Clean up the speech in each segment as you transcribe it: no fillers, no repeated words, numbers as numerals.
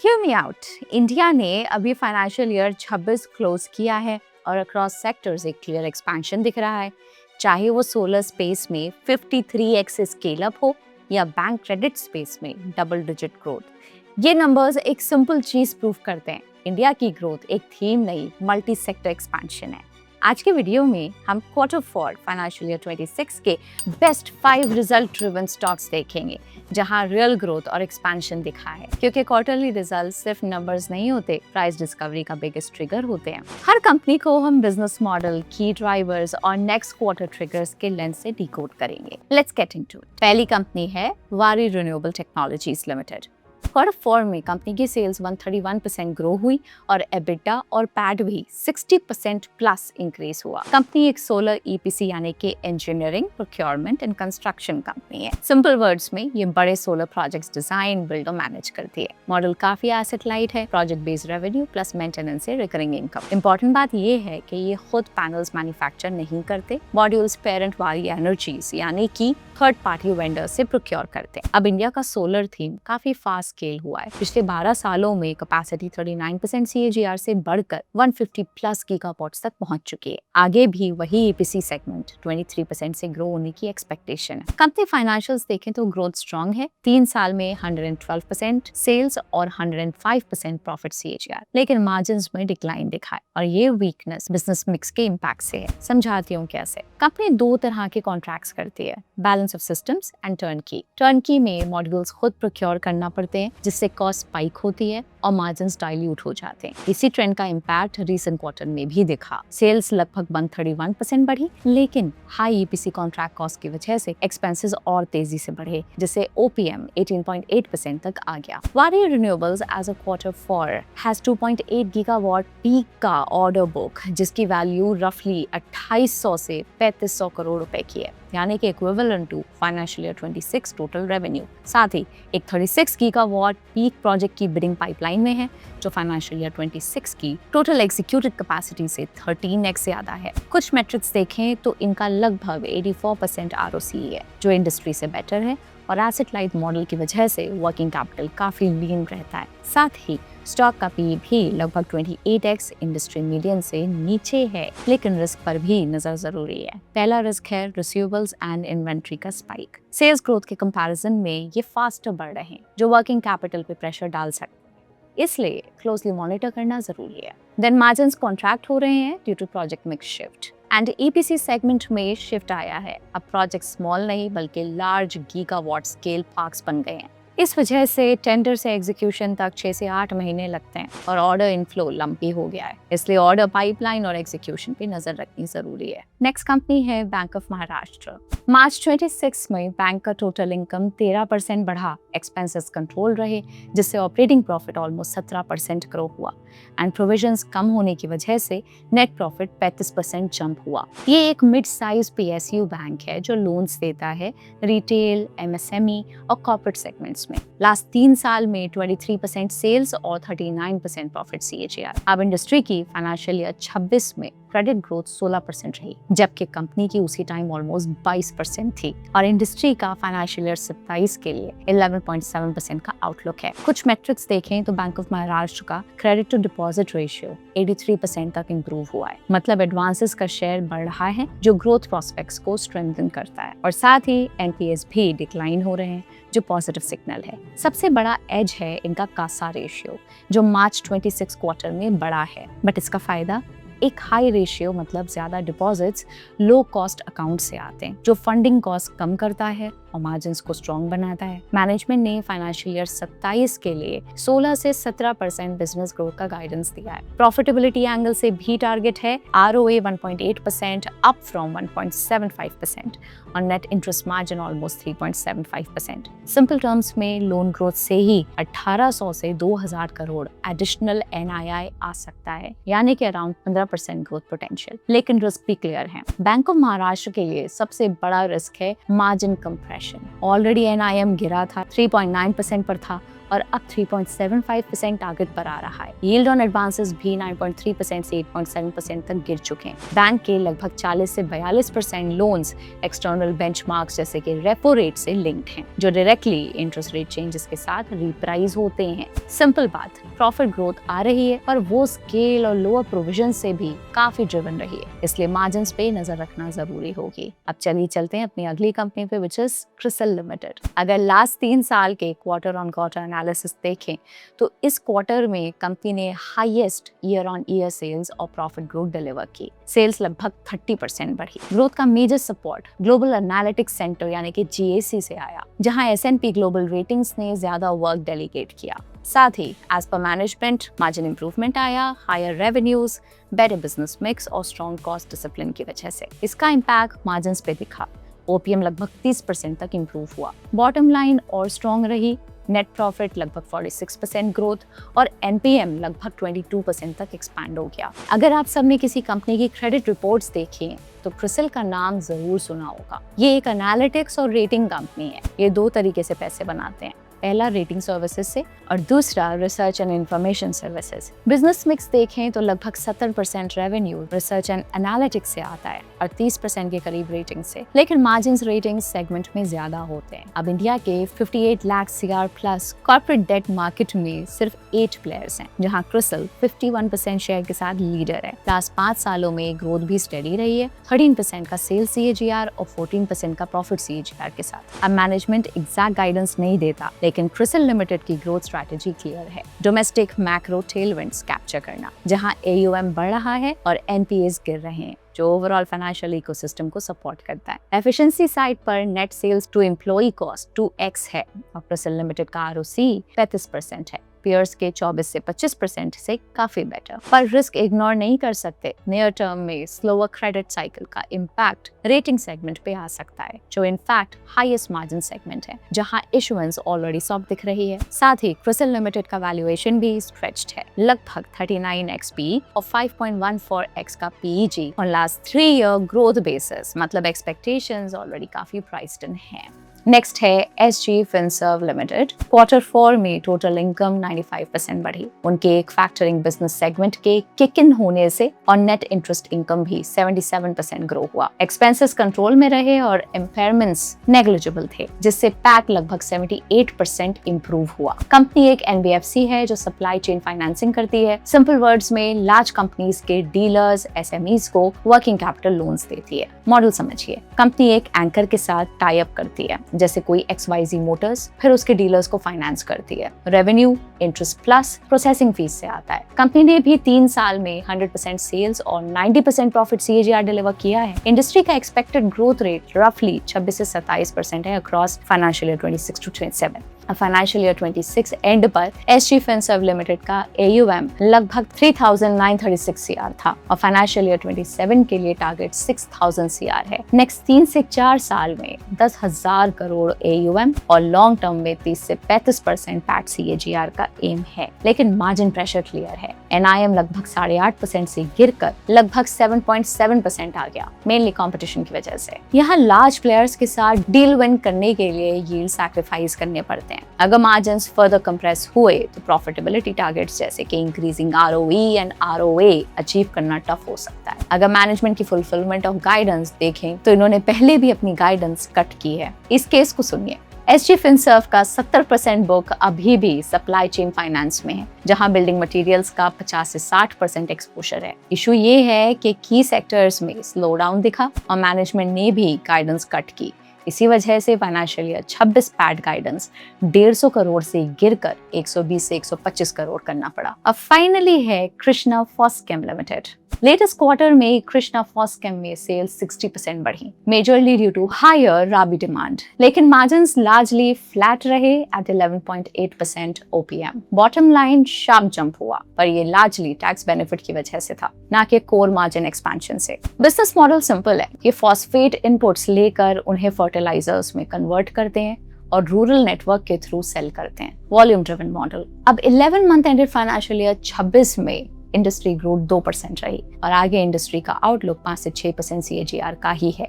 Hear me out. India ने अभी financial year 26 close किया है और अक्रॉस सेक्टर्स एक क्लियर एक्सपेंशन दिख रहा है, चाहे वो सोलर स्पेस में 53x स्केल अप हो या बैंक क्रेडिट स्पेस में डबल डिजिट ग्रोथ। ये नंबर्स एक सिंपल चीज प्रूव करते हैं, इंडिया की ग्रोथ एक थीम नहीं मल्टी सेक्टर एक्सपेंशन है। आज के वीडियो में हम क्वार्टर 4 फाइनेंशियल ईयर 26 के बेस्ट 5 रिजल्ट ड्रिवन स्टॉक्स देखेंगे जहां रियल ग्रोथ और एक्सपेंशन दिखा है, क्योंकि क्वार्टरली रिजल्ट सिर्फ नंबर्स नहीं होते, प्राइस डिस्कवरी का बिगेस्ट ट्रिगर होते हैं। हर कंपनी को हम बिजनेस मॉडल, की ड्राइवर्स और नेक्स्ट क्वार्टर ट्रिगर्स के लेंस से डिकोड करेंगे। Let's get into it. पहली कंपनी है वारी रिन्यूएबल टेक्नोलॉजीज लिमिटेड। क्वार्टर 4 में कंपनी की सेल्स 131% ग्रो हुई और एबिटा और पैट भी 60% प्लस इंक्रीज हुआ। कंपनी एक सोलर ईपीसी यानी कि engineering, procurement and construction company है। सिंपल वर्ड्स में ये बड़े सोलर प्रोजेक्ट्स डिजाइन, बिल्ड और मैनेज करती है। मॉडल काफी एसेट लाइट है, project based revenue plus maintenance से रिकरिंग इनकम। इंपॉर्टेंट बात ये है कि ये खुद पैनल्स मैन्युफैक्चर नहीं करते, मॉड्यूल्स पेरेंट वारी एनर्जीज यानी कि थर्ड पार्टी वेंडर से प्रोक्योर करते हैं। अब इंडिया का सोलर थीम काफी फास्ट स्केल हुआ है। पिछले 12 सालों में कैपेसिटी 39% CAGR से बढ़कर 150 प्लस गीगावाट्स तक पहुंच चुकी है। आगे भी वही ईपीसी सेगमेंट 23% से ग्रो होने की एक्सपेक्टेशन है। कंपनी फाइनेंशियल्स देखें तो ग्रोथ स्ट्रॉन्ग है, 3 साल में 112% सेल्स और 105% प्रॉफिट CAGR, लेकिन मार्जिन्स में डिक्लाइन दिखा है और ये वीकनेस बिजनेस मिक्स के इम्पैक्ट से है। समझाती हूँ कैसे। कंपनी 2 तरह के कॉन्ट्रैक्ट्स करती है, balance of systems and turnkey. Turnkey में मॉड्यूल्स खुद प्रोक्योर करना पड़ते हैं, जिससे कॉस्ट स्पाइक होती है और मार्जिन्स डाइल्यूट हो जाते हैं। इसी ट्रेंड का इम्पैक्ट रीसेंट क्वार्टर में भी दिखा। सेल्स लगभग 131% बढ़ी, लेकिन हाई ईपीसी कॉन्ट्रैक्ट कॉस्ट की वजह से एक्सपेंसेस और तेजी से बढ़े, जिससे OPM 18.8% तक आ गया। Waaree renewables as a quarter 4 has 2.8 gigawatt peak का ऑर्डर बुक, जिसकी वैल्यू रफली 2800 से 3500 करोड़ रुपए की है, यानी कि equivalent to financial year 26 total revenue. साथ ही एक 36 गीगावाट पीक प्रोजेक्ट की बिडिंग पाइपलाइन में है, जो फाइनेंशियल ईयर 26 की टोटल एग्जीक्यूटेड कैपेसिटी से 13x ज्यादा है। कुछ मेट्रिक्स देखें तो इनका लगभग 84% ROCE है, जो इंडस्ट्री से बेटर है और एसेट लाइट मॉडल की वजह से वर्किंग कैपिटल काफी लीन रहता है। साथ ही स्टॉक का PE भी लगभग 28x इंडस्ट्री मीडियन से नीचे है, लेकिन रिस्क पर भी नजर जरूरी है। पहला रिस्क है रिसीवेबल्स एंड इन्वेंट्री का स्पाइक। सेल्स ग्रोथ के कंपैरिजन में ये फास्टर बढ़ रहे हैं, जो वर्किंग कैपिटल पे प्रेशर डाल सकते हैं, इसलिए क्लोजली मॉनिटर करना जरूरी है। देन मार्जिन्स कॉन्ट्रैक्ट हो रहे हैं due to project mix shift and EPC segment में शिफ्ट आया है। अब प्रोजेक्ट स्मॉल नहीं बल्कि लार्ज गीगावाट स्केल पार्क्स बन गए हैं। इस वजह से टेंडर से एग्जीक्यूशन तक 6 से 8 महीने लगते हैं और ऑर्डर इनफ्लो लंपी हो गया है, इसलिए ऑर्डर पाइपलाइन और एग्जीक्यूशन पे नजर रखनी जरूरी है। नेक्स्ट कंपनी है बैंक ऑफ महाराष्ट्र। मार्च 26 में बैंक का टोटल इनकम 13% बढ़ा, एक्सपेंसेस कंट्रोल रहे, जिससे ऑपरेटिंग प्रॉफिट ऑलमोस्ट 17% ग्रो हुआ एंड प्रोविजंस कम होने की वजह से नेट प्रॉफिट 35% जंप हुआ। ये एक मिड साइज PSU बैंक है जो लोन्स देता है रिटेल, MSME और कॉर्पोरेट सेगमेंट्स में। लास्ट 3 साल में 23% सेल्स और 39% प्रॉफिट CAGR। अब इंडस्ट्री की फाइनेंशियल ईयर 26 में क्रेडिट ग्रोथ 16% रही, जबकि कंपनी की उसी टाइम ऑलमोस्ट 22% थी और इंडस्ट्री का फाइनेंशियल ईयर 27 के लिए 11.7% का आउटलुक है। कुछ मेट्रिक्स देखें तो बैंक ऑफ महाराष्ट्र का क्रेडिट टू डिपॉजिट रेशियो 83% तक इंप्रूव हुआ है, मतलब एडवांसेस का शेयर बढ़ रहा है, जो ग्रोथ प्रोस्पेक्ट्स को स्ट्रेंथन करता है। और साथ ही NPS भी डिक्लाइन हो रहे हैं, जो पॉजिटिव सिग्नल है। सबसे बड़ा एज है इनका कासा रेशियो, जो मार्च 26 क्वार्टर में बढ़ा है, बट इसका फायदा एक हाई रेशियो मतलब ज्यादा डिपॉजिट्स लो कॉस्ट अकाउंट से आते हैं, जो फंडिंग कॉस्ट कम करता है और मार्जिन्स को स्ट्रॉन्ग बनाता है। मैनेजमेंट ने फाइनेंशियल ईयर 27 के लिए 16 से 17% बिजनेस ग्रोथ का गाइडेंस दिया है। प्रॉफिटेबिलिटी एंगल से भी टारगेट है ROA 1.8% अप फ्रॉम 1.75% और net interest margin almost 3.75%। Simple terms में लोन ग्रोथ से ही 1800 से 2000 करोड़ एडिशनल NII आ सकता है, यानी कि अराउंड 15% ग्रोथ पोटेंशियल। लेकिन रिस्क भी क्लियर है। बैंक ऑफ महाराष्ट्र के लिए सबसे बड़ा रिस्क है मार्जिन कंप्रेशन। ऑलरेडी NIM गिरा था, 3.9% पर था और अब 3.75% टारगेट पर आ रहा है। यील्ड ऑन एडवांसेस भी 9.3% से 8.7% तक गिर चुके हैं। बैंक के लगभग 40 से 42% लोन्स एक्सटर्नल बेंचमार्क्स जैसे कि रेपो रेट से लिंक्ड हैं, जो डायरेक्टली इंटरेस्ट रेट चेंजेस के साथ रिप्राइज होते हैं। सिंपल बात, प्रॉफिट ग्रोथ आ रही है पर वो स्केल और लोअर प्रोविजन से भी काफी ड्रिवन रही है, इसलिए मार्जिन्स पे नजर रखना जरूरी होगी। अब चलिए चलते हैं अपनी अगली कंपनी पे, विच इज क्रिसिल लिमिटेड। अगर लास्ट 3 साल के क्वार्टर ऑन क्वार्टर एनालिसिस देखें तो इस क्वार्टर में कंपनी ने highest year on year sales और प्रॉफिट ग्रोथ डिलीवर की। सेल्स लगभग 30% बढ़ी। ग्रोथ का major support global analytics centre यानी कि GAC से आया, जहां S&P ग्लोबल रेटिंग्स ने ज्यादा वर्क डेलीगेट किया। साथ ही एज पर मैनेजमेंट मार्जिन इंप्रूवमेंट आया, higher revenues, better business mix और स्ट्रॉन्ग कॉस्ट डिसिप्लिन की वजह से। इसका इम्पैक्ट मार्जिन्स पे दिखा। OPM लगभग 30% तक इम्प्रूव हुआ। बॉटम लाइन और स्ट्रॉन्ग रही। नेट प्रॉफिट लगभग 46% ग्रोथ और NPM लगभग 22% तक एक्सपैंड हो गया। अगर आप सब ने किसी कंपनी की क्रेडिट रिपोर्ट्स देखी हैं तो क्रिसिल का नाम जरूर सुना होगा। ये एक एनालिटिक्स और रेटिंग कंपनी है। ये 2 तरीके से पैसे बनाते हैं, पहला रेटिंग सर्विसेज से और दूसरा research and information services. Business mix देखें तो लगभग 70% रेवेन्यू रिसर्च एंड एनालिटिक्स से आता है और 30% के करीब रेटिंग से, लेकिन मार्जिन्स रेटिंग सेगमेंट में ज्यादा होते हैं। अब इंडिया के 58 lakh CR plus corporate debt market में सिर्फ 8 प्लेयर्स हैं, जहां क्रिसिल 51% शेयर के साथ लीडर है। लास्ट 5 सालों में ग्रोथ भी स्टेडी रही है, 13% का सेल्स CAGR और 14% का प्रॉफिट CAGR के साथ। अब मैनेजमेंट एग्जैक्ट गाइडेंस नहीं देता, लेकिन क्रिसिल लिमिटेड की ग्रोथ स्ट्रैटेजी क्लियर है। डोमेस्टिक मैक्रो टेलविंड्स कैप्चर करना, जहां AUM बढ़ रहा है और NPAs गिर रहे हैं, जो ओवरऑल फाइनेंशियल इकोसिस्टम को सपोर्ट करता है। एफिशिएंसी साइड पर net sales to employ cost 2x है और क्रिसिल लिमिटेड का ROC 35% है। पीयर्स के 24 से 25% से काफी बेटर। पर रिस्क इग्नोर नहीं कर सकते। नियर टर्म में स्लोअर क्रेडिट साइकिल का इम्पैक्ट रेटिंग सेगमेंट पे आ सकता है, जो इनफैक्ट हाईएस्ट मार्जिन सेगमेंट है, जहां इशुएंस ऑलरेडी सॉफ्ट दिख रही है। साथ ही क्रिसिल लिमिटेड का वैल्यूएशन भी स्ट्रेच्ड है, लगभग 39x PE और 5.14x का PEG और लास्ट 3 ईयर ग्रोथ बेसिस, मतलब एक्सपेक्टेशंस ऑलरेडी काफी प्राइस्ड इन है। नेक्स्ट है SG Finserv लिमिटेड। क्वार्टर 4 में टोटल इनकम 95% बढ़ी। उनके एक फैक्टरिंग बिजनेस सेगमेंट के किक इन होने से और नेट इंटरेस्ट इनकम भी 77% ग्रो हुआ। एक्सपेंसेस कंट्रोल में रहे और इम्पेयरमेंट्स नेग्लिजिबल थे, जिससे पैक लगभग 78% इंप्रूव हुआ। कंपनी एक NBFC है जो सप्लाई चेन फाइनेंसिंग करती है। सिंपल वर्ड्स में लार्ज कंपनीज के डीलर्स SMEs को वर्किंग कैपिटल लोन्स देती है। मॉडल समझिए, कंपनी एक एंकर के साथ टाई अप करती है, जैसे कोई XYZ मोटर्स, फिर उसके डीलर्स को फाइनेंस करती है। Revenue interest plus processing fees से आता है। कंपनी ने भी 3 साल में 100% सेल्स और 90% प्रॉफिट CAGR डिलीवर किया है। इंडस्ट्री का एक्सपेक्टेड ग्रोथ रेट रफली 26 से 27% है across financial year 26 to 27। Financial year 26 and पर SG Finserv लिमिटेड का AUM लगभग 3,936 CR था और फाइनेंशियल ईयर 27 के लिए टारगेट 6,000 CR है। नेक्स्ट 3 से 4 साल में 10,000 करोड़ AUM और लॉन्ग टर्म में 30 से 35% पैट CAGR का एम है, लेकिन मार्जिन प्रेशर क्लियर है। NIM लगभग 8.5% से गिरकर लगभग 7.7% आ गया, मेनली कंपटीशन की वजह से। यहाँ लार्ज प्लेयर्स के साथ डील विन करने के लिए यील्ड सैक्रिफाइस करने पड़ते हैं। अगर मार्जिन्स फर्दर कंप्रेस हुए तो प्रॉफिटेबिलिटी टारगेट्स जैसे कि increasing ROE and ROA achieve करना टफ हो सकता है। अगर मैनेजमेंट की फुलफिलमेंट ऑफ गाइडेंस देखें तो इन्होंने पहले भी अपनी गाइडेंस कट की है। इस केस को सुनिए। SG Finserv का 70% बुक अभी भी सप्लाई चेन फाइनेंस में है, जहां बिल्डिंग मटेरियल्स का 50 से 60% एक्सपोजर है। इशू ये है कि की सेक्टर्स में स्लो डाउन दिखा और मैनेजमेंट ने भी गाइडेंस कट की। इसी वजह से financial year 26 PAT guidance 150 crore से गिरकर 120 से 125 करोड़ करना पड़ा। अब फाइनली है Krishna Phoschem limited. Latest quarter में कृष्णा फॉस्केम में सेल्स 60% बढ़ी, majorly due to higher rabi demand, लेकिन मार्जिन्स लार्जली फ्लैट रहे at 11.8% OPM। Bottom line sharp jump हुआ, पर ये लार्जली टैक्स बेनिफिट की वजह से था, ना कि कोर मार्जिन एक्सपेंशन से। बिजनेस मॉडल सिंपल है, ये फॉस्फेट इनपुट्स लेकर उन्हें फर्टिलाइजर्स में कन्वर्ट करते हैं और रूरल नेटवर्क के थ्रू सेल करते हैं। Volume driven model. अब 11 मंथ एंडेड फाइनेंशियल ईयर 26 में इंडस्ट्री ग्रोथ 2% रही और आगे इंडस्ट्री का आउटलुक 5 से 6% CAGR का ही है।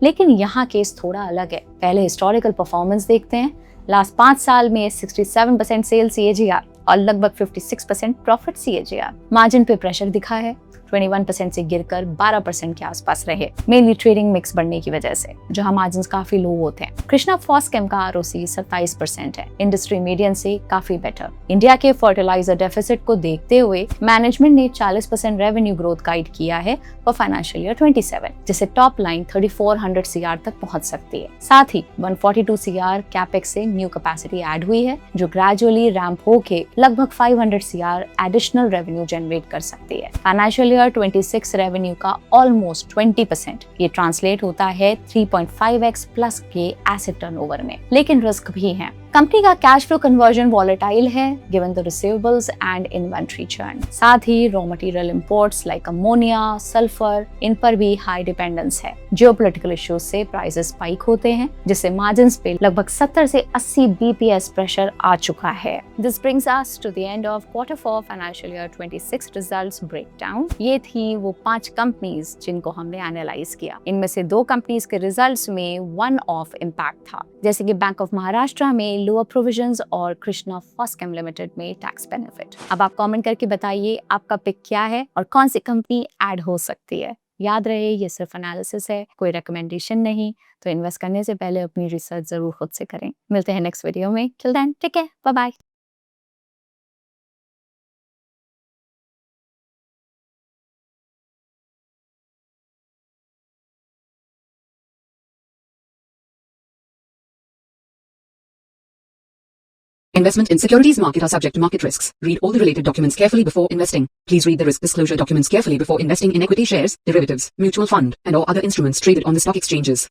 लेकिन यहाँ केस थोड़ा अलग है। पहले हिस्टोरिकल परफॉर्मेंस देखते हैं, लास्ट 5 साल में 67% सेल CAGR और लगभग 56% प्रॉफिट CAGR। मार्जिन पे प्रेशर दिखा है, 21% से गिरकर 12% के आसपास रहे, मेनली ट्रेडिंग मिक्स बढ़ने की वजह से, जहां मार्जिन्स काफी लो होते हैं। कृष्णा फॉस्केम का ROC 27% है, इंडस्ट्री मीडियन से काफी बेटर। इंडिया के फर्टिलाइजर डेफिसिट को देखते हुए मैनेजमेंट ने 40% रेवेन्यू ग्रोथ गाइड किया है फॉर फाइनेंशियल ईयर 27, जिससे टॉप लाइन 3400 CR तक पहुंच सकती है। साथ ही 142 CR कैपेक्स से न्यू कैपेसिटी ऐड हुई है, जो ग्रेजुअली रैंप होके लगभग 500 CR एडिशनल रेवेन्यू जनरेट कर सकती है। फाइनेंशियल 26 रेवेन्यू का ऑलमोस्ट 20%, ये ट्रांसलेट होता है 3.5x प्लस के एसेट टर्नओवर में। लेकिन रिस्क भी है। कंपनी का कैश फ्लो कन्वर्जन वॉलेटाइल है given the receivables and inventory churn. साथ ही raw material imports like ammonia, sulphur, इन पर भी हाई डिपेंडेंस है। जियोपॉलिटिकल इश्यूज से प्राइसेस स्पाइक होते हैं, जिससे मार्जिन्स पे लगभग 70 से 80 BPS प्रेशर आ चुका है। This brings us to the end of Q4 financial year 26 results breakdown. ये थी वो 5 कंपनीज जिनको हमने एनालाइज किया। इनमें से 2 कंपनीज के रिजल्ट्स में वन ऑफ इम्पैक्ट था, जैसे कि बैंक ऑफ महाराष्ट्र में लोअर प्रोविजंस और कृष्णा फॉस्केम लिमिटेड में टैक्स बेनिफिट। अब आप कमेंट करके बताइए आपका पिक क्या है और कौन सी कंपनी ऐड हो सकती है। याद रहे ये सिर्फ एनालिसिस है, कोई रिकमेंडेशन नहीं, तो इन्वेस्ट करने से पहले अपनी रिसर्च जरूर खुद से करें। मिलते हैं नेक्स्ट वीडियो में। Till then take care, bye bye. Investment in securities market are subject to market risks. Read all the related documents carefully before investing. Please read the risk disclosure documents carefully before investing in equity shares, derivatives, mutual fund, and or other instruments traded on the stock exchanges.